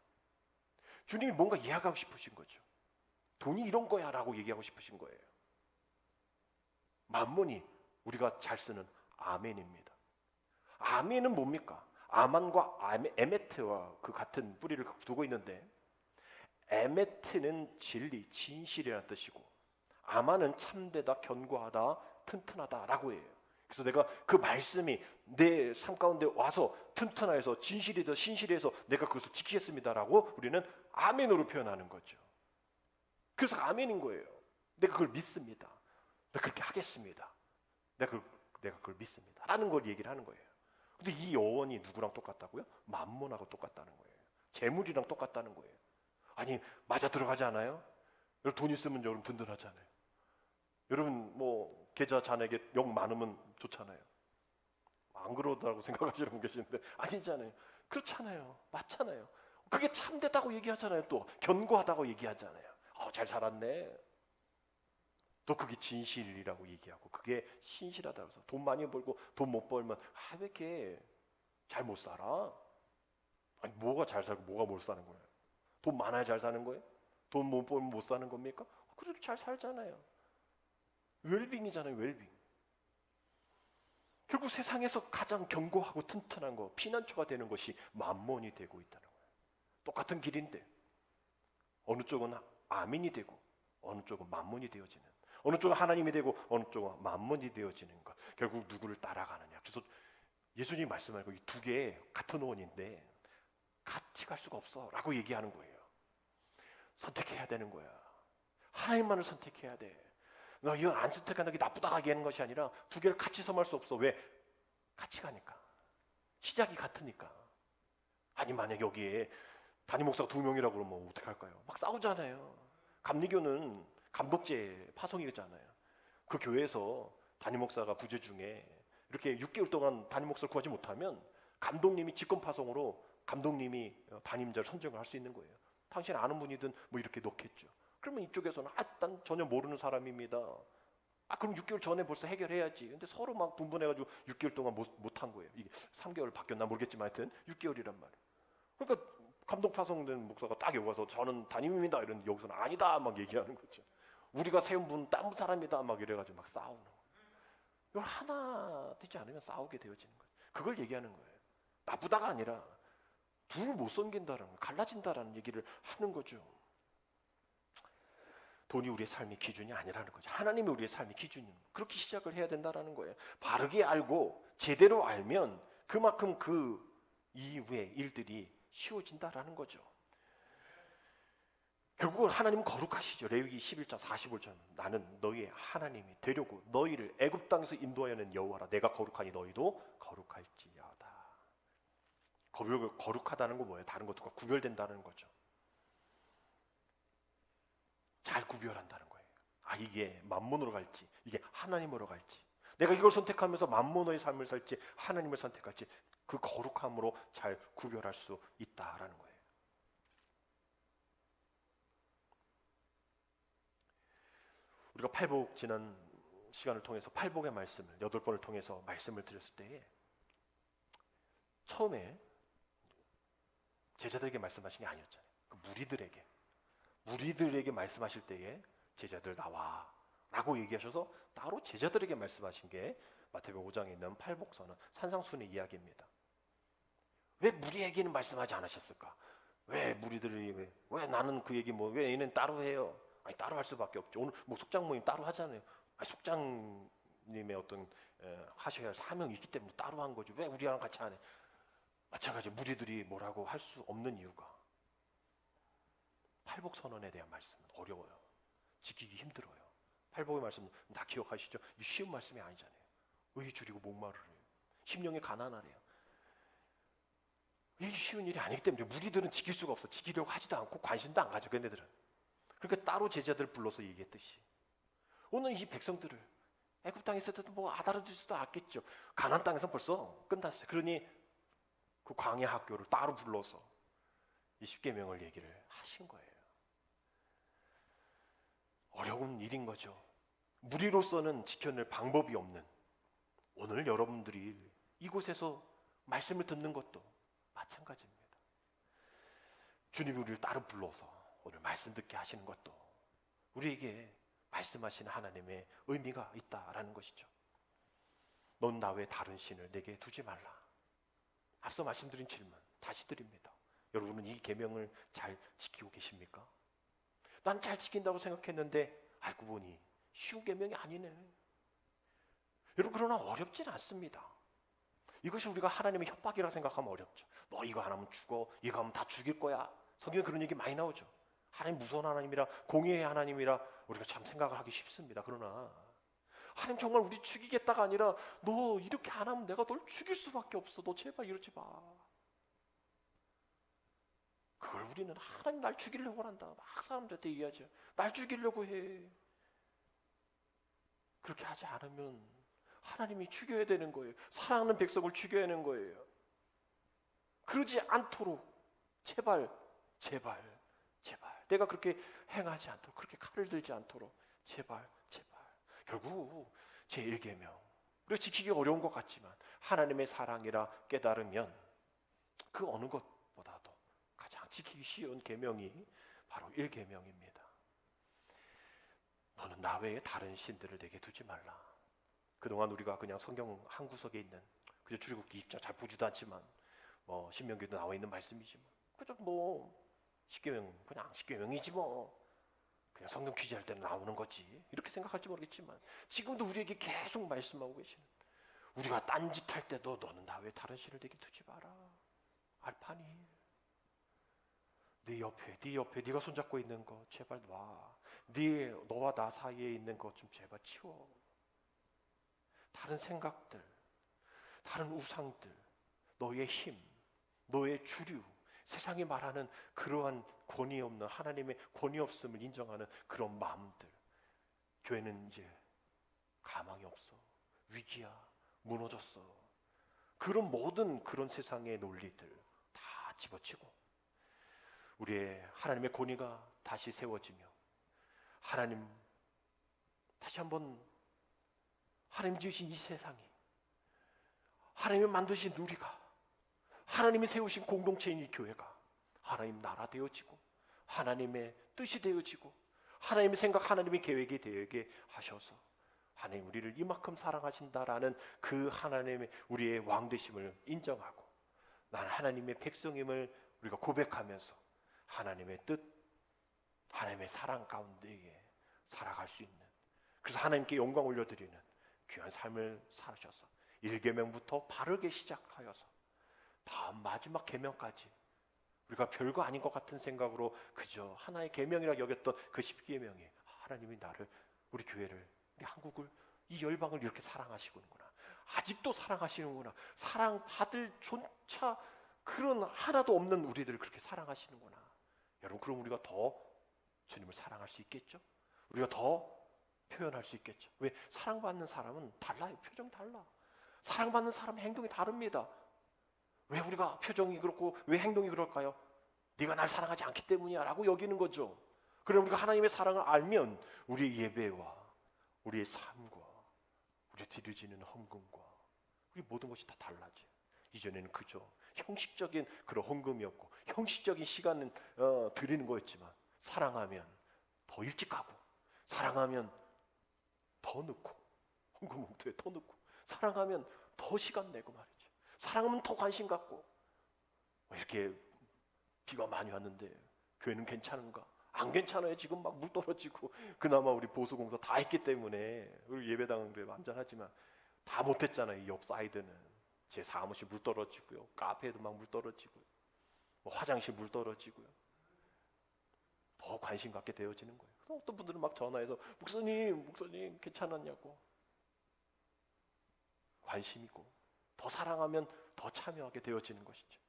A: 주님이 뭔가 이야기하고 싶으신 거죠. 돈이 이런 거야 라고 얘기하고 싶으신 거예요. 만몬이 우리가 잘 쓰는 아멘입니다. 아멘은 뭡니까? 아만과 에메트와 그 같은 뿌리를 두고 있는데, 에메트는 진리, 진실이라는 뜻이고, 아만은 참되다, 견고하다, 튼튼하다라고 해요. 그래서 내가 그 말씀이 내 삶 가운데 와서 튼튼해서 진실이다, 신실해서 내가 그것을 지키겠습니다라고 우리는 아멘으로 표현하는 거죠. 그래서 아멘인 거예요. 내가 그걸 믿습니다. 내가 그렇게 하겠습니다. 내가 그걸 믿습니다. 라는 걸 얘기를 하는 거예요. 근데 이 어원이 누구랑 똑같다고요? 만몬하고 똑같다는 거예요. 재물이랑 똑같다는 거예요. 아니, 맞아 들어가지 않아요? 여러분 돈 있으면 여러분 든든하잖아요. 여러분 뭐 계좌 잔액에 0 많으면 좋잖아요. 안 그러다고 생각하시는 분 계시는데 아니잖아요. 그렇잖아요. 맞잖아요. 그게 참되다고 얘기하잖아요. 또 견고하다고 얘기하잖아요. 잘 살았네. 또 그게 진실이라고 얘기하고 그게 신실하다고 해서 돈 많이 벌고 돈 못 벌면 왜 이렇게 잘 못 살아? 아니, 뭐가 잘 살고 뭐가 못 사는 거예요? 돈 많아야 잘 사는 거예요? 돈 못 벌면 못 사는 겁니까? 그래도 잘 살잖아요. 웰빙이잖아요. 웰빙. 결국 세상에서 가장 견고하고 튼튼한 거, 피난처가 되는 것이 만몬이 되고 있다는 거예요. 똑같은 길인데 어느 쪽은 아멘이 되고 어느 쪽은 만몬이 되어지는, 어느 쪽은 하나님이 되고 어느 쪽은 만몬이 되어지는 것. 결국 누구를 따라가느냐. 그래서 예수님이 말씀하고 이 두 개 같은 원인데 같이 갈 수가 없어 라고 얘기하는 거예요. 선택해야 되는 거야. 하나님만을 선택해야 돼. 너 이거 안 선택한다는 게 나쁘다 얘기하는 것이 아니라 두 개를 같이 섬할 수 없어. 왜? 같이 가니까. 시작이 같으니까. 아니, 만약 여기에 담임 목사가 2명이라고 그러면 어떻게 할까요? 막 싸우잖아요. 감리교는 감독제 파송이잖아요. 그 교회에서 담임 목사가 부재 중에 이렇게 6개월 동안 담임 목사를 구하지 못하면 감독님이 직권 파송으로 감독님이 담임자를 선정을 할 수 있는 거예요. 당신 아는 분이든 뭐 이렇게 넣겠죠. 그러면 이쪽에서는 난 전혀 모르는 사람입니다. 그럼 6개월 전에 벌써 해결해야지. 근데 서로 막 분분해가지고 6개월 동안 못한 거예요. 이게 3개월 바뀌었나 모르겠지만 하여튼 6개월이란 말이에요. 그러니까 감독 파송된 목사가 딱 여기 와서 저는 담임입니다 이러는데 여기서는 아니다 막 얘기하는 거죠. 우리가 세운 분 딴 사람이다 막 이래가지고 막 싸우는 거예요. 이걸 하나 되지 않으면 싸우게 되어지는 거예요. 그걸 얘기하는 거예요. 나쁘다가 아니라 둘을 못 섬긴다라는 거예요. 갈라진다라는 얘기를 하는 거죠. 돈이 우리의 삶의 기준이 아니라는 거죠. 하나님이 우리의 삶의 기준인, 그렇게 시작을 해야 된다라는 거예요. 바르게 알고 제대로 알면 그만큼 그 이후의 일들이 쉬워진다라는 거죠. 결국은 하나님은 거룩하시죠. 레위기 11장 45절 나는 너희의 하나님이 되려고 너희를 애굽 땅에서 인도하여 낸 여호와라. 내가 거룩하니 너희도 거룩할지어다. 거룩하다는 거 뭐예요? 다른 것들과 구별된다는 거죠. 잘 구별한다는 거예요. 이게 만몬으로 갈지 이게 하나님으로 갈지, 내가 이걸 선택하면서 만몬의 삶을 살지 하나님을 선택할지 그 거룩함으로 잘 구별할 수 있다라는 거예요. 우리가 팔복 지난 시간을 통해서 팔복의 말씀을 8번을 통해서 말씀을 드렸을 때에 처음에 제자들에게 말씀하신 게 아니었잖아요. 그 무리들에게 말씀하실 때에 제자들 나와 라고 얘기하셔서 따로 제자들에게 말씀하신 게 마태복음 5장에 있는 팔복선언 산상수훈의 이야기입니다. 왜 무리에게는 말씀하지 않으셨을까? 왜 무리들이 왜 나는 그 얘기 왜 얘는 따로 해요? 아니 따로 할 수밖에 없죠. 오늘 속장 모임 따로 하잖아요. 아니 속장님의 어떤 하셔야 할 사명이 있기 때문에 따로 한 거죠. 왜 우리랑 같이 안 해? 마찬가지 무리들이 뭐라고 할 수 없는 이유가 팔복 선언에 대한 말씀은 어려워요. 지키기 힘들어요. 팔복의 말씀 다 기억하시죠? 이 쉬운 말씀이 아니잖아요. 의에 줄이고 목마르래요. 심령에 가난하래요. 이게 쉬운 일이 아니기 때문에 무리들은 지킬 수가 없어. 지키려고 하지도 않고 관심도 안 가져. 걔네들은. 그러니까 따로 제자들 불러서 얘기했듯이 오늘 이 백성들을 애굽 땅에 있을 때도 알아들 수도 않겠죠. 가나안 땅에서 벌써 끝났어요. 그러니 그 광야 학교를 따로 불러서 이 십계명을 얘기를 하신 거예요. 어려운 일인 거죠. 무리로서는 지켜낼 방법이 없는 오늘 여러분들이 이곳에서 말씀을 듣는 것도 마찬가지입니다. 주님이 우리를 따로 불러서 오늘 말씀 듣게 하시는 것도 우리에게 말씀하시는 하나님의 의미가 있다라는 것이죠. 넌 나 외 다른 신을 내게 두지 말라. 앞서 말씀드린 질문 다시 드립니다. 여러분은 이 계명을 잘 지키고 계십니까? 난 잘 지킨다고 생각했는데 알고 보니 쉬운 계명이 아니네. 여러분 그러나 어렵진 않습니다. 이것이 우리가 하나님의 협박이라 생각하면 어렵죠. 너 이거 안 하면 죽어. 이거 하면 다 죽일 거야. 성경에 그런 얘기 많이 나오죠. 하나님 무서운 하나님이라 공의의 하나님이라 우리가 참 생각을 하기 쉽습니다. 그러나 하나님 정말 우리 죽이겠다가 아니라 너 이렇게 안 하면 내가 널 죽일 수밖에 없어. 너 제발 이러지 마. 그걸 우리는 하나님 날 죽이려고 한다. 막 사람들한테 얘기하죠. 날 죽이려고 해. 그렇게 하지 않으면 하나님이 죽여야 되는 거예요. 사랑하는 백성을 죽여야 하는 거예요. 그러지 않도록 제발 내가 그렇게 행하지 않도록 그렇게 칼을 들지 않도록 제발 결국 제1계명 우리가 지키기 어려운 것 같지만 하나님의 사랑이라 깨달으면 그 어느 것보다도 가장 지키기 쉬운 계명이 바로 1계명입니다. 너는 나 외에 다른 신들을 내게 두지 말라. 그동안 우리가 그냥 성경 한 구석에 있는 그저 출애굽기 입장 잘 보지도 않지만 신명기도 나와 있는 말씀이지만 그저 십계명 그냥 십계명이지 그냥 성경 퀴즈할 때는 나오는 거지 이렇게 생각할지 모르겠지만 지금도 우리에게 계속 말씀하고 계시는 우리가 딴짓할 때도 너는 나 외에 다른 신을 내게 두지 마라. 알파니 네 옆에 네가 손잡고 있는 거 제발 놔. 너와 나 사이에 있는 것 좀 제발 치워. 다른 생각들, 다른 우상들, 너의 힘, 너의 주류, 세상이 말하는 그러한 권위 없는 하나님의 권위 없음을 인정하는 그런 마음들. 교회는 이제 가망이 없어. 위기야. 무너졌어. 그런 모든 그런 세상의 논리들 다 집어치고 우리의 하나님의 권위가 다시 세워지며 하나님 다시 한번 하나님 지으신 이 세상이 하나님이 만드신 우리가 하나님이 세우신 공동체인 이 교회가 하나님 나라 되어지고 하나님의 뜻이 되어지고 하나님의 생각 하나님의 계획이 되게 하셔서 하나님 우리를 이만큼 사랑하신다라는 그 하나님의 우리의 왕되심을 인정하고 나는 하나님의 백성임을 우리가 고백하면서 하나님의 뜻 하나님의 사랑 가운데에 살아갈 수 있는 그래서 하나님께 영광 올려드리는 귀한 삶을 살으셔서 1계명부터 바르게 시작하여서 다음 마지막 계명까지 우리가 별거 아닌 것 같은 생각으로 그저 하나의 계명이라 여겼던 그 10계명이 하나님이 나를 우리 교회를 우리 한국을 이 열방을 이렇게 사랑하시는구나 아직도 사랑하시는구나 사랑받을 조차 그런 하나도 없는 우리들을 그렇게 사랑하시는구나 여러분 그럼 우리가 더 주님을 사랑할 수 있겠죠? 우리가 더 표현할 수 있겠죠. 왜? 사랑받는 사람은 달라요. 표정 달라. 사랑받는 사람의 행동이 다릅니다. 왜 우리가 표정이 그렇고 왜 행동이 그럴까요? 네가 날 사랑하지 않기 때문이야 라고 여기는 거죠. 그럼 우리가 하나님의 사랑을 알면 우리의 예배와 우리의 삶과 우리 드려지는 헌금과 우리 모든 것이 다 달라져요. 이전에는 그저 형식적인 그런 헌금이었고 형식적인 시간은 드리는 거였지만 사랑하면 더 일찍 가고 사랑하면 더 넣고 헌금 봉투에 더 넣고 사랑하면 더 시간 내고 말이죠. 사랑하면 더 관심 갖고 이렇게 비가 많이 왔는데 교회는 괜찮은가? 안 괜찮아요. 지금 막 물 떨어지고. 그나마 우리 보수공사 다 했기 때문에 우리 예배당은 그래 완전하지만 다 못했잖아요. 이 옆 사이드는 제 사무실 물 떨어지고요, 카페에도 막 물 떨어지고요, 뭐 화장실 물 떨어지고요. 더 관심 갖게 되어지는 거예요. 어떤 분들은 막 전화해서 목사님 괜찮았냐고. 관심이고 더 사랑하면 더 참여하게 되어지는 것이죠.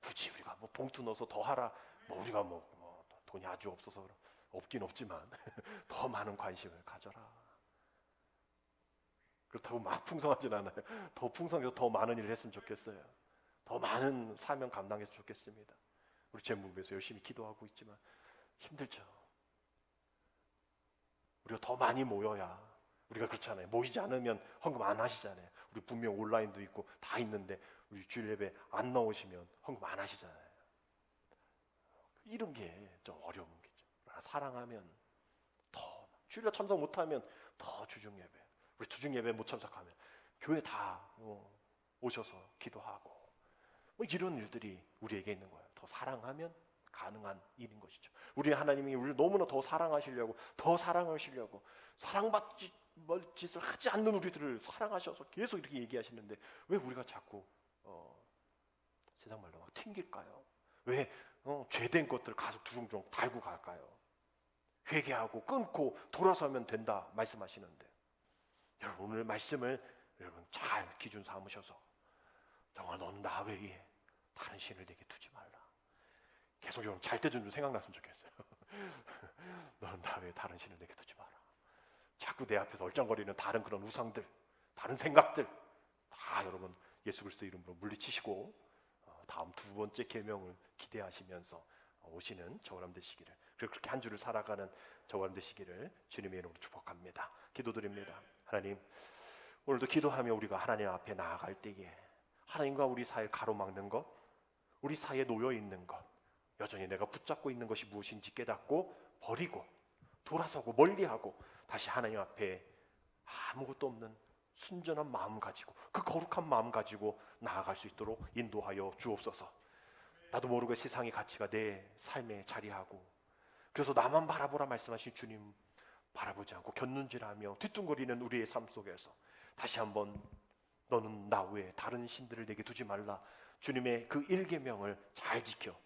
A: 굳이 우리가 뭐 봉투 넣어서 더 하라, 뭐 우리가 뭐 돈이 아주 없어서 없긴 없지만 더 많은 관심을 가져라. 그렇다고 막 풍성하진 않아요. 더 풍성해서 더 많은 일을 했으면 좋겠어요. 더 많은 사명 감당했으면 좋겠습니다. 우리 제목에서 열심히 기도하고 있지만 힘들죠. 우리가 더 많이 모여야, 우리가 그렇잖아요. 모이지 않으면 헌금 안 하시잖아요. 우리 분명 온라인도 있고 다 있는데 우리 주일 예배 안 나오시면 헌금 안 하시잖아요. 이런 게 좀 어려운 거죠. 사랑하면 더, 주일에 참석 못하면 더 주중 예배, 우리 주중 예배 못 참석하면 교회 다 오셔서 기도하고 뭐 이런 일들이 우리에게 있는 거예요. 더 사랑하면 가능한 일인 것이죠. 우리 하나님이 우리를 너무나 더 사랑하시려고, 더 사랑하시려고, 사랑받지 짓을 하지 않는 우리들을 사랑하셔서 계속 이렇게 얘기하시는데 왜 우리가 자꾸 세상 말로 막 튕길까요? 왜 죄된 것들을 가서 두렁두렁 달고 갈까요? 회개하고 끊고 돌아서면 된다 말씀하시는데, 여러분 오늘 말씀을 여러분 잘 기준 삼으셔서 정말 너는 나 외에 다른 신을 내게 두지 말라. 계속 여러분 잘 때 좀 생각났으면 좋겠어요. 너는 나 외에 다른 신을 내게 두지 마라. 자꾸 내 앞에서 얼쩡거리는 다른 그런 우상들, 다른 생각들 다 여러분 예수 그리스도 이름으로 물리치시고 다음 두 번째 계명을 기대하시면서 오시는 저와 여러분 되시기를, 그리고 그렇게 한 주를 살아가는 저와 여러분 되시기를 주님의 이름으로 축복합니다. 기도드립니다. 하나님, 오늘도 기도하며 우리가 하나님 앞에 나아갈 때에 하나님과 우리 사이를 가로막는 것, 우리 사이에 놓여 있는 것, 여전히 내가 붙잡고 있는 것이 무엇인지 깨닫고 버리고 돌아서고 멀리하고 다시 하나님 앞에 아무것도 없는 순전한 마음 가지고, 그 거룩한 마음 가지고 나아갈 수 있도록 인도하여 주옵소서. 나도 모르게 세상의 가치가 내 삶에 자리하고, 그래서 나만 바라보라 말씀하신 주님 바라보지 않고 곁눈질하며 뒤뚱거리는 우리의 삶 속에서 다시 한번 너는 나 외에 다른 신들을 내게 두지 말라, 주님의 그 일계명을 잘 지켜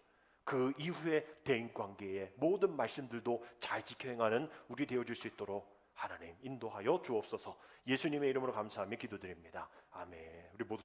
A: 그 이후의 대인관계의 모든 말씀들도 잘 지켜 행하는 우리 되어줄 수 있도록 하나님 인도하여 주옵소서. 예수님의 이름으로 감사하며 기도드립니다. 아멘. 우리 모두